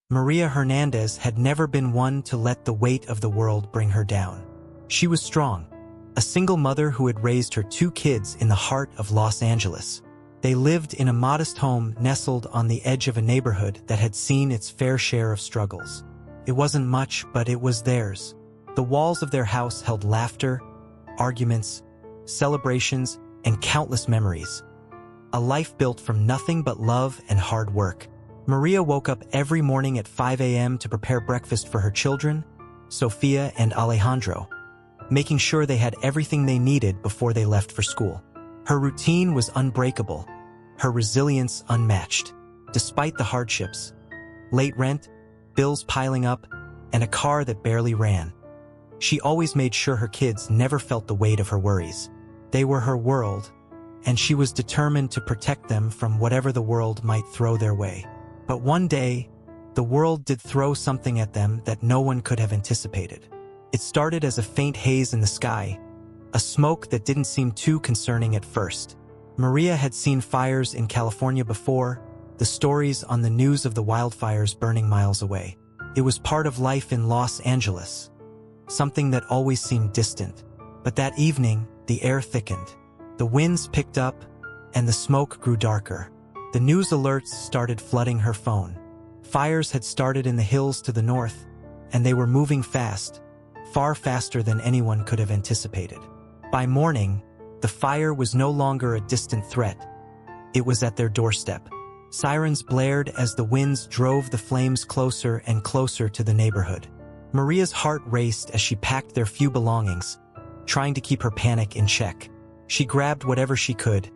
Maria Hernandez had never been one to let the weight of the world bring her down. She was strong, a single mother who had raised her 2 kids in the heart of Los Angeles. They lived in a modest home nestled on the edge of a neighborhood that had seen its fair share of struggles. It wasn't much, but it was theirs. The walls of their house held laughter, arguments, celebrations, and countless memories. A life built from nothing but love and hard work. Maria woke up every morning at 5 a.m. to prepare breakfast for her children, Sofia and Alejandro, making sure they had everything they needed before they left for school. Her routine was unbreakable, her resilience unmatched, despite the hardships. Late rent, bills piling up, and a car that barely ran. She always made sure her kids never felt the weight of her worries. They were her world, and she was determined to protect them from whatever the world might throw their way. But one day, the world did throw something at them that no one could have anticipated. It started as a faint haze in the sky, a smoke that didn't seem too concerning at first. Maria had seen fires in California before, the stories on the news of the wildfires burning miles away. It was part of life in Los Angeles, something that always seemed distant. But that evening, the air thickened. The winds picked up, and the smoke grew darker. The news alerts started flooding her phone. Fires had started in the hills to the north, and they were moving fast, far faster than anyone could have anticipated. By morning, the fire was no longer a distant threat. It was at their doorstep. Sirens blared as the winds drove the flames closer and closer to the neighborhood. Maria's heart raced as she packed their few belongings, trying to keep her panic in check. She grabbed whatever she could: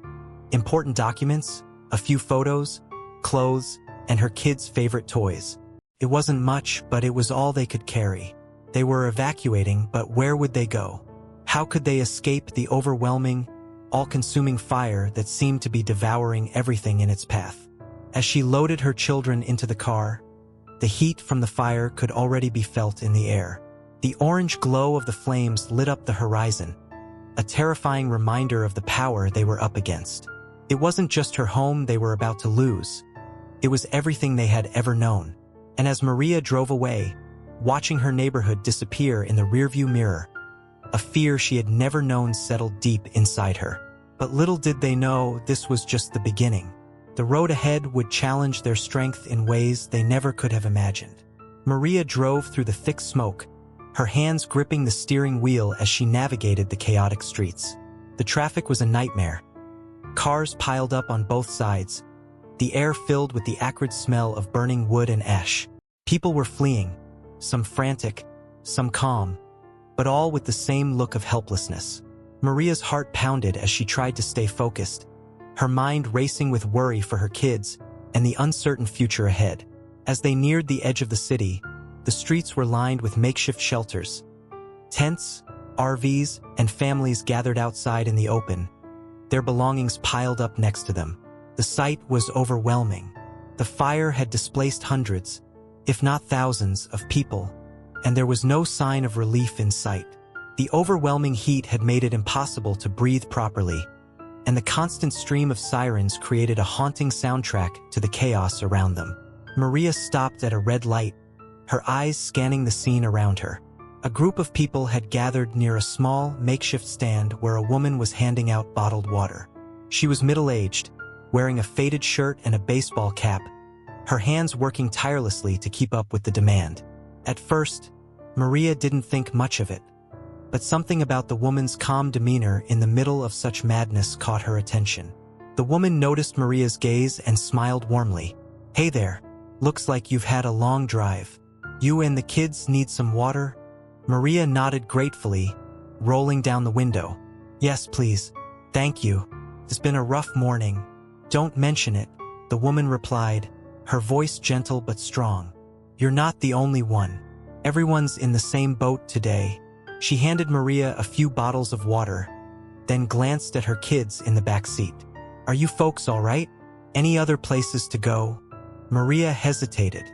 important documents, a few photos, clothes, and her kids' favorite toys. It wasn't much, but it was all they could carry. They were evacuating, but where would they go? How could they escape the overwhelming, all-consuming fire that seemed to be devouring everything in its path? As she loaded her children into the car, the heat from the fire could already be felt in the air. The orange glow of the flames lit up the horizon, a terrifying reminder of the power they were up against. It wasn't just her home they were about to lose. It was everything they had ever known. And as Maria drove away, watching her neighborhood disappear in the rearview mirror, a fear she had never known settled deep inside her. But little did they know this was just the beginning. The road ahead would challenge their strength in ways they never could have imagined. Maria drove through the thick smoke, her hands gripping the steering wheel as she navigated the chaotic streets. The traffic was a nightmare. Cars piled up on both sides, the air filled with the acrid smell of burning wood and ash. People were fleeing, some frantic, some calm, but all with the same look of helplessness. Maria's heart pounded as she tried to stay focused, her mind racing with worry for her kids and the uncertain future ahead. As they neared the edge of the city, the streets were lined with makeshift shelters. Tents, RVs, and families gathered outside in the open, their belongings piled up next to them. The sight was overwhelming. The fire had displaced hundreds, if not thousands, of people, and there was no sign of relief in sight. The overwhelming heat had made it impossible to breathe properly, and the constant stream of sirens created a haunting soundtrack to the chaos around them. Maria stopped at a red light, her eyes scanning the scene around her. A group of people had gathered near a small, makeshift stand where a woman was handing out bottled water. She was middle-aged, wearing a faded shirt and a baseball cap, her hands working tirelessly to keep up with the demand. At first, Maria didn't think much of it, but something about the woman's calm demeanor in the middle of such madness caught her attention. The woman noticed Maria's gaze and smiled warmly. "Hey there, looks like you've had a long drive. You and the kids need some water?" Maria nodded gratefully, rolling down the window. "Yes, please. Thank you. It's been a rough morning." "Don't mention it," the woman replied, her voice gentle but strong. "You're not the only one. Everyone's in the same boat today." She handed Maria a few bottles of water, then glanced at her kids in the back seat. "Are you folks all right? Any other places to go?" Maria hesitated.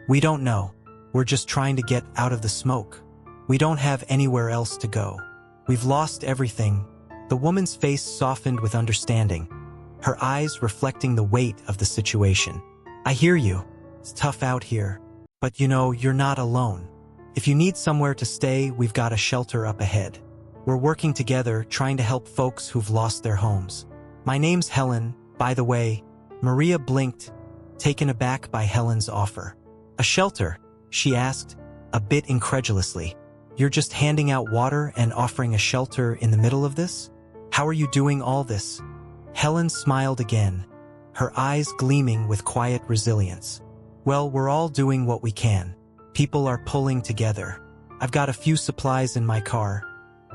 "We don't know. We're just trying to get out of the smoke. We don't have anywhere else to go. We've lost everything." The woman's face softened with understanding, her eyes reflecting the weight of the situation. "I hear you. It's tough out here. But you're not alone. If you need somewhere to stay, we've got a shelter up ahead. We're working together, trying to help folks who've lost their homes. My name's Helen, by the way." Maria blinked, taken aback by Helen's offer. "A shelter?" she asked, a bit incredulously. "You're just handing out water and offering a shelter in the middle of this? How are you doing all this?" Helen smiled again, her eyes gleaming with quiet resilience. "Well, we're all doing what we can. People are pulling together. I've got a few supplies in my car,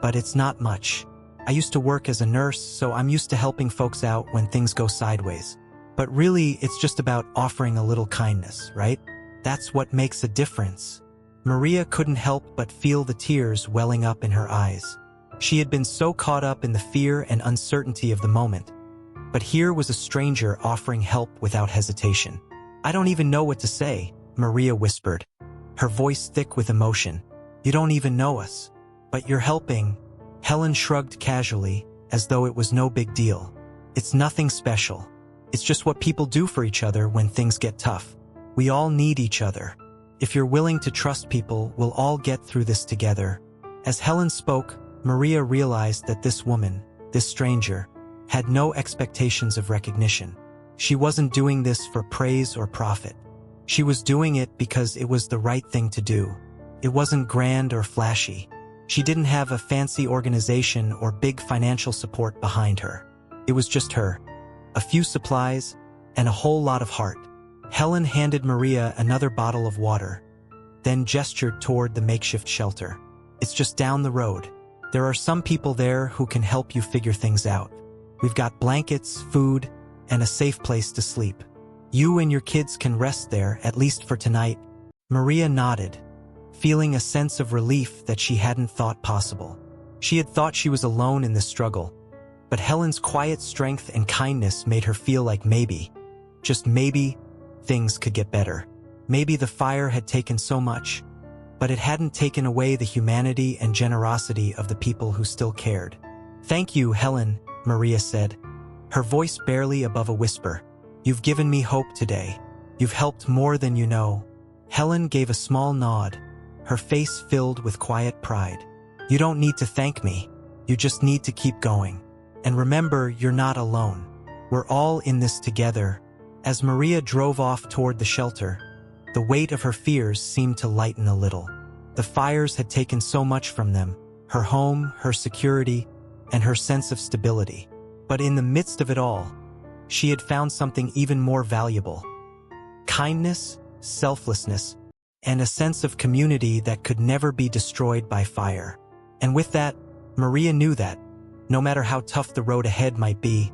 but it's not much. I used to work as a nurse, so I'm used to helping folks out when things go sideways. But really, it's just about offering a little kindness, right? That's what makes a difference." Maria couldn't help but feel the tears welling up in her eyes. She had been so caught up in the fear and uncertainty of the moment. But here was a stranger offering help without hesitation. "I don't even know what to say," Maria whispered, her voice thick with emotion. "You don't even know us. But you're helping." Helen shrugged casually, as though it was no big deal. "It's nothing special. It's just what people do for each other when things get tough. We all need each other. If you're willing to trust people, we'll all get through this together." As Helen spoke, Maria realized that this woman, this stranger, had no expectations of recognition. She wasn't doing this for praise or profit. She was doing it because it was the right thing to do. It wasn't grand or flashy. She didn't have a fancy organization or big financial support behind her. It was just her, a few supplies, and a whole lot of heart. Helen handed Maria another bottle of water, then gestured toward the makeshift shelter. "It's just down the road. There are some people there who can help you figure things out. We've got blankets, food, and a safe place to sleep. You and your kids can rest there, at least for tonight." Maria nodded, feeling a sense of relief that she hadn't thought possible. She had thought she was alone in this struggle, but Helen's quiet strength and kindness made her feel like maybe, just maybe, things could get better. Maybe the fire had taken so much, but it hadn't taken away the humanity and generosity of the people who still cared. "Thank you, Helen," Maria said, her voice barely above a whisper. "You've given me hope today. You've helped more than you know." Helen gave a small nod, her face filled with quiet pride. "You don't need to thank me. You just need to keep going. And remember, you're not alone. We're all in this together." As Maria drove off toward the shelter, the weight of her fears seemed to lighten a little. The fires had taken so much from them, her home, her security, and her sense of stability. But in the midst of it all, she had found something even more valuable: kindness, selflessness, and a sense of community that could never be destroyed by fire. And with that, Maria knew that, no matter how tough the road ahead might be,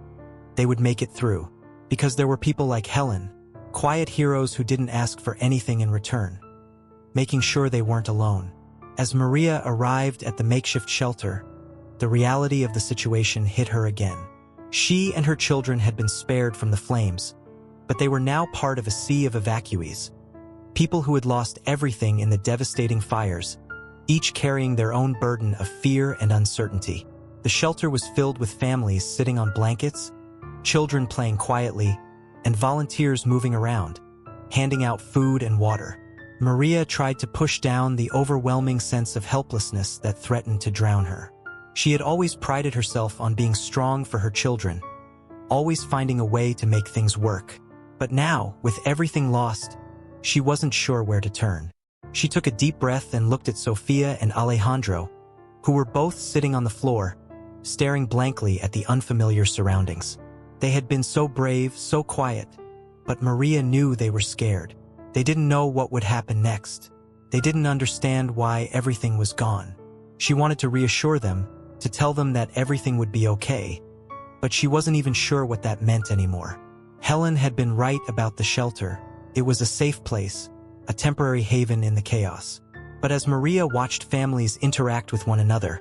they would make it through. Because there were people like Helen, quiet heroes who didn't ask for anything in return, making sure they weren't alone. As Maria arrived at the makeshift shelter, the reality of the situation hit her again. She and her children had been spared from the flames, but they were now part of a sea of evacuees, people who had lost everything in the devastating fires, each carrying their own burden of fear and uncertainty. The shelter was filled with families sitting on blankets, children playing quietly, and volunteers moving around, handing out food and water. Maria tried to push down the overwhelming sense of helplessness that threatened to drown her. She had always prided herself on being strong for her children, always finding a way to make things work. But now, with everything lost, she wasn't sure where to turn. She took a deep breath and looked at Sofia and Alejandro, who were both sitting on the floor, staring blankly at the unfamiliar surroundings. They had been so brave, so quiet, but Maria knew they were scared. They didn't know what would happen next. They didn't understand why everything was gone. She wanted to reassure them, to tell them that everything would be okay, but she wasn't even sure what that meant anymore. Helen had been right about the shelter. It was a safe place, a temporary haven in the chaos. But as Maria watched families interact with one another,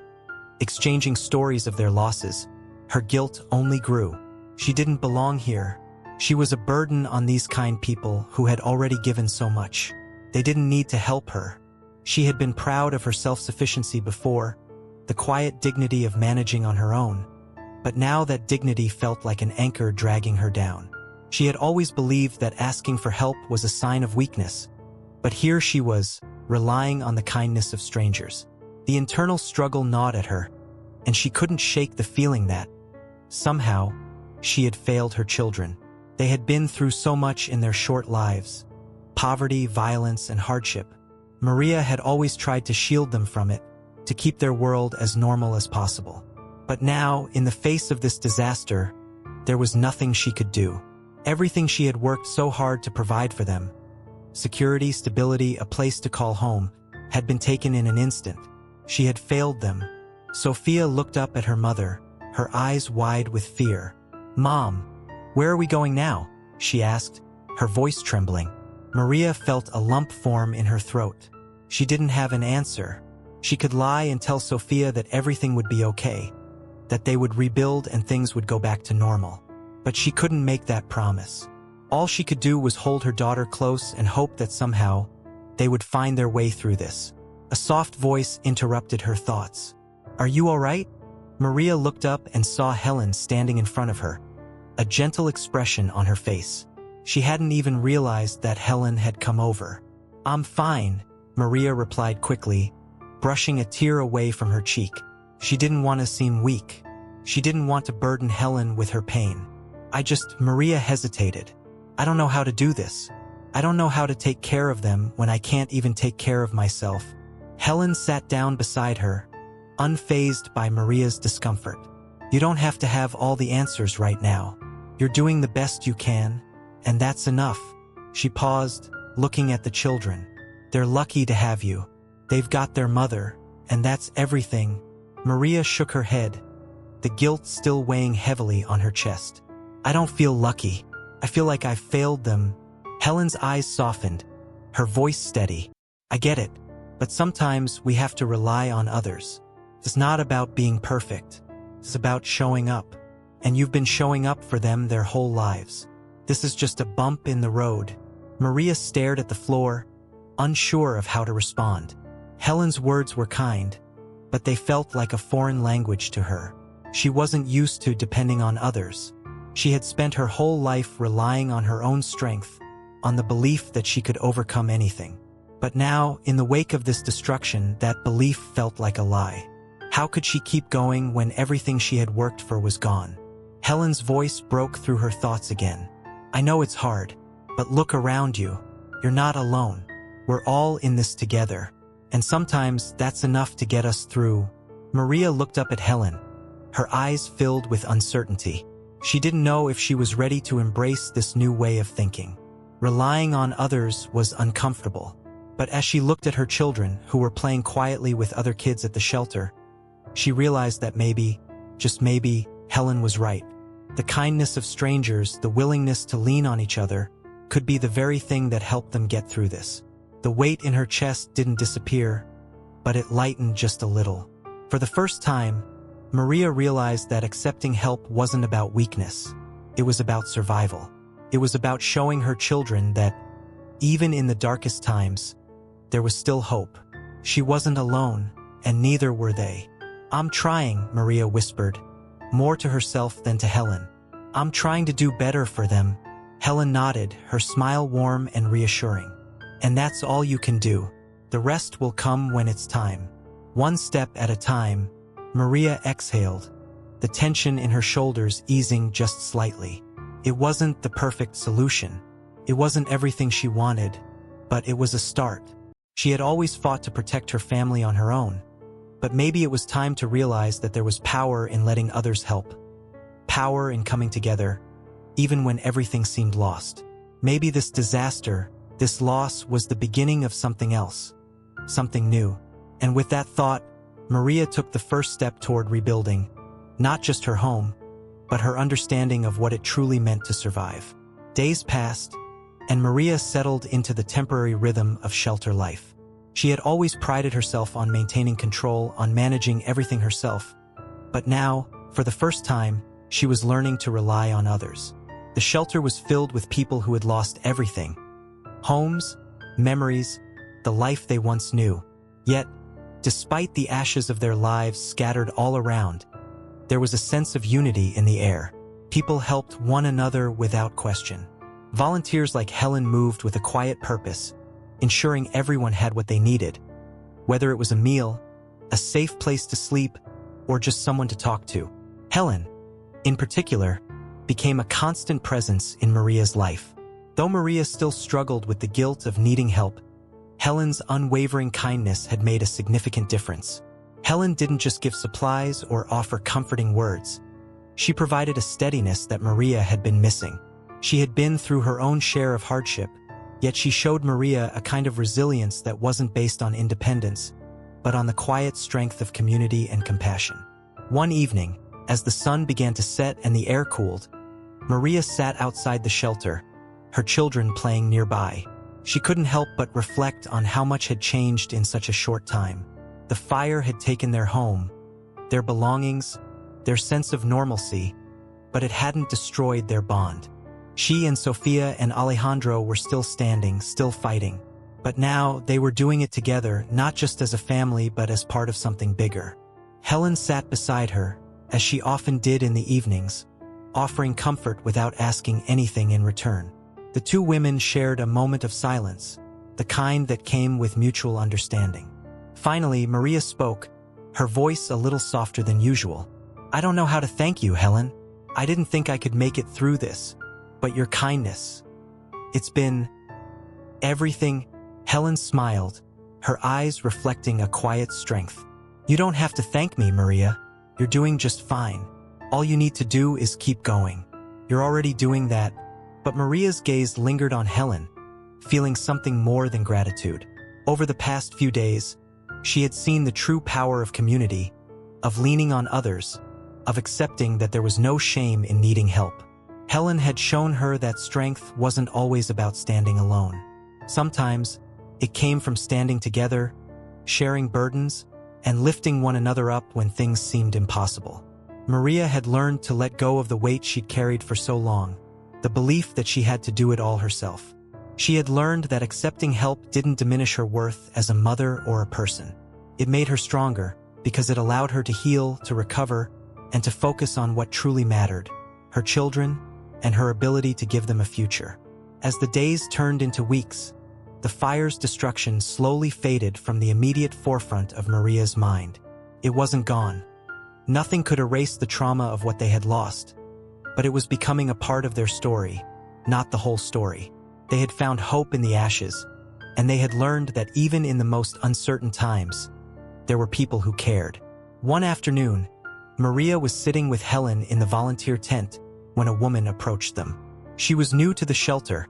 exchanging stories of their losses, her guilt only grew. She didn't belong here. She was a burden on these kind people who had already given so much. They didn't need to help her. She had been proud of her self-sufficiency before, the quiet dignity of managing on her own. But now that dignity felt like an anchor dragging her down. She had always believed that asking for help was a sign of weakness, But here she was, relying on the kindness of strangers. The internal struggle gnawed at her, and she couldn't shake the feeling that, somehow, she had failed her children. They had been through so much in their short lives: poverty, violence, and hardship. Maria had always tried to shield them from it, to keep their world as normal as possible. But now, in the face of this disaster, there was nothing she could do. Everything she had worked so hard to provide for them, security, stability, a place to call home, had been taken in an instant. She had failed them. Sophia looked up at her mother, her eyes wide with fear. "Mom, where are we going now?" she asked, her voice trembling. Maria felt a lump form in her throat. She didn't have an answer. She could lie and tell Sophia that everything would be okay, that they would rebuild and things would go back to normal. But she couldn't make that promise. All she could do was hold her daughter close and hope that somehow they would find their way through this. A soft voice interrupted her thoughts. "Are you all right?" Maria looked up and saw Helen standing in front of her, a gentle expression on her face. She hadn't even realized that Helen had come over. "I'm fine," Maria replied quickly, brushing a tear away from her cheek. She didn't want to seem weak. She didn't want to burden Helen with her pain. Maria hesitated. "I don't know how to do this. I don't know how to take care of them when I can't even take care of myself." Helen sat down beside her, unfazed by Maria's discomfort. "You don't have to have all the answers right now. You're doing the best you can, and that's enough." She paused, looking at the children. "They're lucky to have you. They've got their mother, and that's everything." Maria shook her head, the guilt still weighing heavily on her chest. "I don't feel lucky. I feel like I've failed them." Helen's eyes softened, her voice steady. "I get it, but sometimes we have to rely on others. It's not about being perfect. It's about showing up. And you've been showing up for them their whole lives. This is just a bump in the road." Maria stared at the floor, unsure of how to respond. Helen's words were kind, but they felt like a foreign language to her. She wasn't used to depending on others. She had spent her whole life relying on her own strength, on the belief that she could overcome anything. But now, in the wake of this destruction, that belief felt like a lie. How could she keep going when everything she had worked for was gone? Helen's voice broke through her thoughts again. "I know it's hard, but look around you. You're not alone. We're all in this together. And sometimes that's enough to get us through." Maria looked up at Helen, her eyes filled with uncertainty. She didn't know if she was ready to embrace this new way of thinking. Relying on others was uncomfortable. But as she looked at her children, who were playing quietly with other kids at the shelter, she realized that maybe, just maybe, Helen was right. The kindness of strangers, the willingness to lean on each other, could be the very thing that helped them get through this. The weight in her chest didn't disappear, but it lightened just a little. For the first time, Maria realized that accepting help wasn't about weakness. It was about survival. It was about showing her children that, even in the darkest times, there was still hope. She wasn't alone, and neither were they. "I'm trying," Maria whispered, more to herself than to Helen. "I'm trying to do better for them." Helen nodded, her smile warm and reassuring. "And that's all you can do. The rest will come when it's time." One step at a time, Maria exhaled, the tension in her shoulders easing just slightly. It wasn't the perfect solution. It wasn't everything she wanted, but it was a start. She had always fought to protect her family on her own, but maybe it was time to realize that there was power in letting others help. Power in coming together, even when everything seemed lost. Maybe this disaster, this loss, was the beginning of something else, something new. And with that thought, Maria took the first step toward rebuilding, not just her home, but her understanding of what it truly meant to survive. Days passed, and Maria settled into the temporary rhythm of shelter life. She had always prided herself on maintaining control, on managing everything herself. But now, for the first time, she was learning to rely on others. The shelter was filled with people who had lost everything: homes, memories, the life they once knew. Yet, despite the ashes of their lives scattered all around, there was a sense of unity in the air. People helped one another without question. Volunteers like Helen moved with a quiet purpose, ensuring everyone had what they needed, whether it was a meal, a safe place to sleep, or just someone to talk to. Helen, in particular, became a constant presence in Maria's life. Though Maria still struggled with the guilt of needing help, Helen's unwavering kindness had made a significant difference. Helen didn't just give supplies or offer comforting words. She provided a steadiness that Maria had been missing. She had been through her own share of hardship, yet she showed Maria a kind of resilience that wasn't based on independence, but on the quiet strength of community and compassion. One evening, as the sun began to set and the air cooled, Maria sat outside the shelter, her children playing nearby. She couldn't help but reflect on how much had changed in such a short time. The fire had taken their home, their belongings, their sense of normalcy, but it hadn't destroyed their bond. She and Sofia and Alejandro were still standing, still fighting. But now they were doing it together, not just as a family but as part of something bigger. Helen sat beside her, as she often did in the evenings, offering comfort without asking anything in return. The two women shared a moment of silence, the kind that came with mutual understanding. Finally, Maria spoke, her voice a little softer than usual. "I don't know how to thank you, Helen. I didn't think I could make it through this. But your kindness, it's been everything." Helen smiled, her eyes reflecting a quiet strength. "You don't have to thank me, Maria. You're doing just fine. All you need to do is keep going. You're already doing that." But Maria's gaze lingered on Helen, feeling something more than gratitude. Over the past few days, she had seen the true power of community, of leaning on others, of accepting that there was no shame in needing help. Helen had shown her that strength wasn't always about standing alone. Sometimes, it came from standing together, sharing burdens, and lifting one another up when things seemed impossible. Maria had learned to let go of the weight she'd carried for so long, the belief that she had to do it all herself. She had learned that accepting help didn't diminish her worth as a mother or a person. It made her stronger because it allowed her to heal, to recover, and to focus on what truly mattered, her children, and her ability to give them a future. As the days turned into weeks, the fire's destruction slowly faded from the immediate forefront of Maria's mind. It wasn't gone. Nothing could erase the trauma of what they had lost, but it was becoming a part of their story, not the whole story. They had found hope in the ashes, and they had learned that even in the most uncertain times, there were people who cared. One afternoon, Maria was sitting with Helen in the volunteer tent when a woman approached them. She was new to the shelter,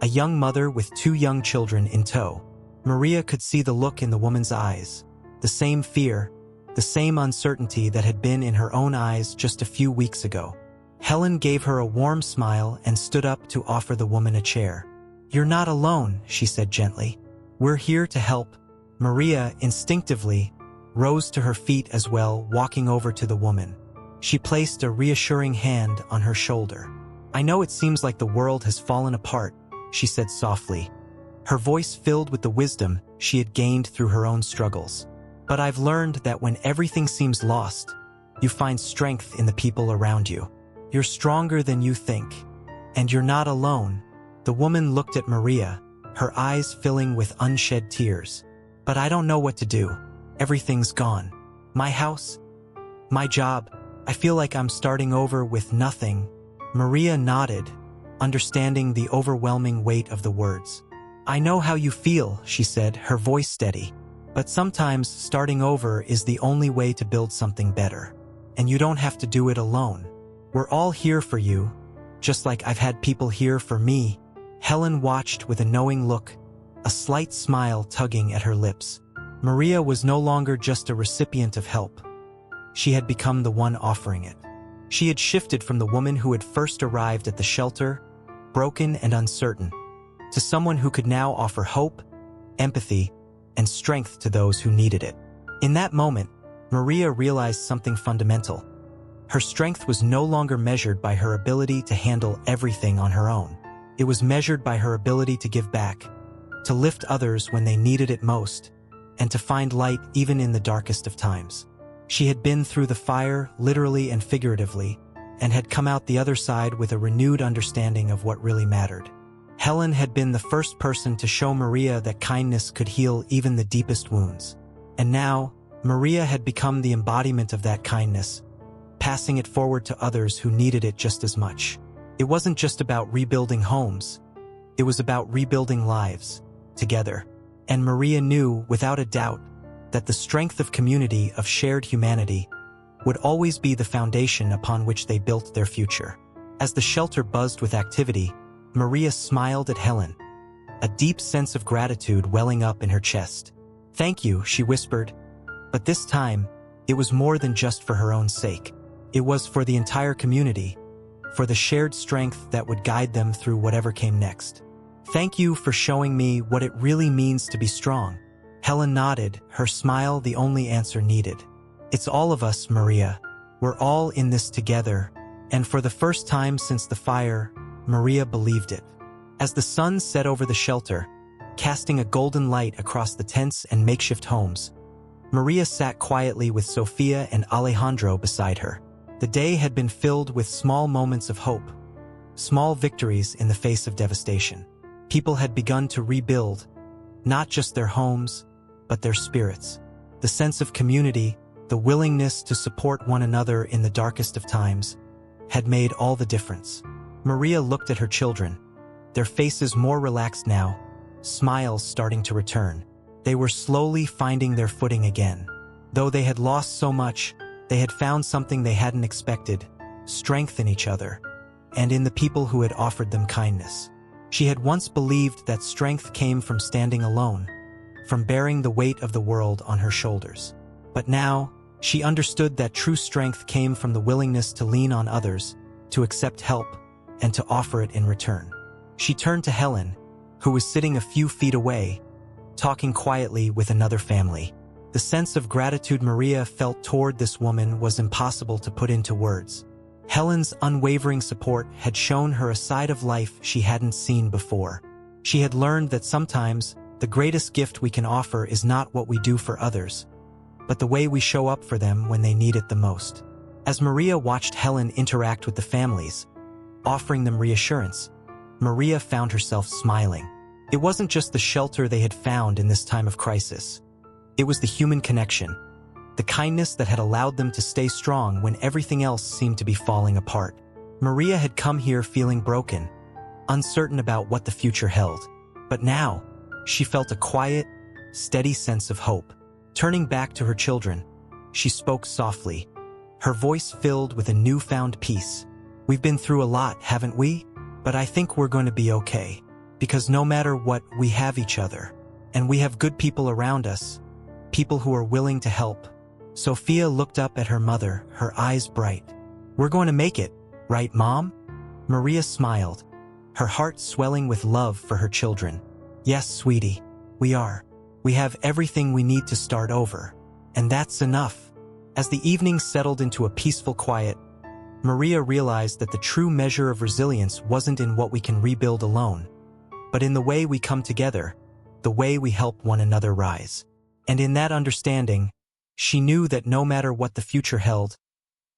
a young mother with 2 young children in tow. Maria could see the look in the woman's eyes, the same fear, the same uncertainty that had been in her own eyes just a few weeks ago. Helen gave her a warm smile and stood up to offer the woman a chair. "You're not alone," she said gently. "We're here to help." Maria, instinctively, rose to her feet as well, walking over to the woman. She placed a reassuring hand on her shoulder. "I know it seems like the world has fallen apart," she said softly, her voice filled with the wisdom she had gained through her own struggles. "But I've learned that when everything seems lost, you find strength in the people around you. You're stronger than you think, and you're not alone." The woman looked at Maria, her eyes filling with unshed tears. "But I don't know what to do. Everything's gone. My house, my job. I feel like I'm starting over with nothing." Maria nodded, understanding the overwhelming weight of the words. "I know how you feel," she said, her voice steady. "But sometimes starting over is the only way to build something better. And you don't have to do it alone. We're all here for you, just like I've had people here for me." Helen watched with a knowing look, a slight smile tugging at her lips. Maria was no longer just a recipient of help. She had become the one offering it. She had shifted from the woman who had first arrived at the shelter, broken and uncertain, to someone who could now offer hope, empathy, and strength to those who needed it. In that moment, Maria realized something fundamental. Her strength was no longer measured by her ability to handle everything on her own. It was measured by her ability to give back, to lift others when they needed it most, and to find light even in the darkest of times. She had been through the fire, literally and figuratively, and had come out the other side with a renewed understanding of what really mattered. Helen had been the first person to show Maria that kindness could heal even the deepest wounds. And now, Maria had become the embodiment of that kindness, passing it forward to others who needed it just as much. It wasn't just about rebuilding homes. It was about rebuilding lives, together. And Maria knew, without a doubt, that the strength of community, of shared humanity, would always be the foundation upon which they built their future. As the shelter buzzed with activity, Maria smiled at Helen, a deep sense of gratitude welling up in her chest. "Thank you," she whispered. But this time, it was more than just for her own sake. It was for the entire community, for the shared strength that would guide them through whatever came next. "Thank you for showing me what it really means to be strong." Helen nodded, her smile the only answer needed. "It's all of us, Maria. We're all in this together." And for the first time since the fire, Maria believed it. As the sun set over the shelter, casting a golden light across the tents and makeshift homes, Maria sat quietly with Sofia and Alejandro beside her. The day had been filled with small moments of hope, small victories in the face of devastation. People had begun to rebuild, not just their homes, but their spirits. The sense of community, the willingness to support one another in the darkest of times, had made all the difference. Maria looked at her children, their faces more relaxed now, smiles starting to return. They were slowly finding their footing again. Though they had lost so much, they had found something they hadn't expected: strength in each other, and in the people who had offered them kindness. She had once believed that strength came from standing alone, from bearing the weight of the world on her shoulders. But now, she understood that true strength came from the willingness to lean on others, to accept help, and to offer it in return. She turned to Helen, who was sitting a few feet away, talking quietly with another family. The sense of gratitude Maria felt toward this woman was impossible to put into words. Helen's unwavering support had shown her a side of life she hadn't seen before. She had learned that sometimes the greatest gift we can offer is not what we do for others, but the way we show up for them when they need it the most. As Maria watched Helen interact with the families, offering them reassurance, Maria found herself smiling. It wasn't just the shelter they had found in this time of crisis. It was the human connection, the kindness that had allowed them to stay strong when everything else seemed to be falling apart. Maria had come here feeling broken, uncertain about what the future held. But now, she felt a quiet, steady sense of hope. Turning back to her children, she spoke softly, her voice filled with a newfound peace. "We've been through a lot, haven't we? But I think we're going to be okay. Because no matter what, we have each other. And we have good people around us, people who are willing to help." Sofia looked up at her mother, her eyes bright. "We're going to make it, right, Mom?" Maria smiled, her heart swelling with love for her children. "Yes, sweetie, we are. We have everything we need to start over. And that's enough." As the evening settled into a peaceful quiet, Maria realized that the true measure of resilience wasn't in what we can rebuild alone, but in the way we come together, the way we help one another rise. And in that understanding, she knew that no matter what the future held,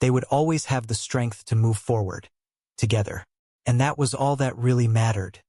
they would always have the strength to move forward, together. And that was all that really mattered.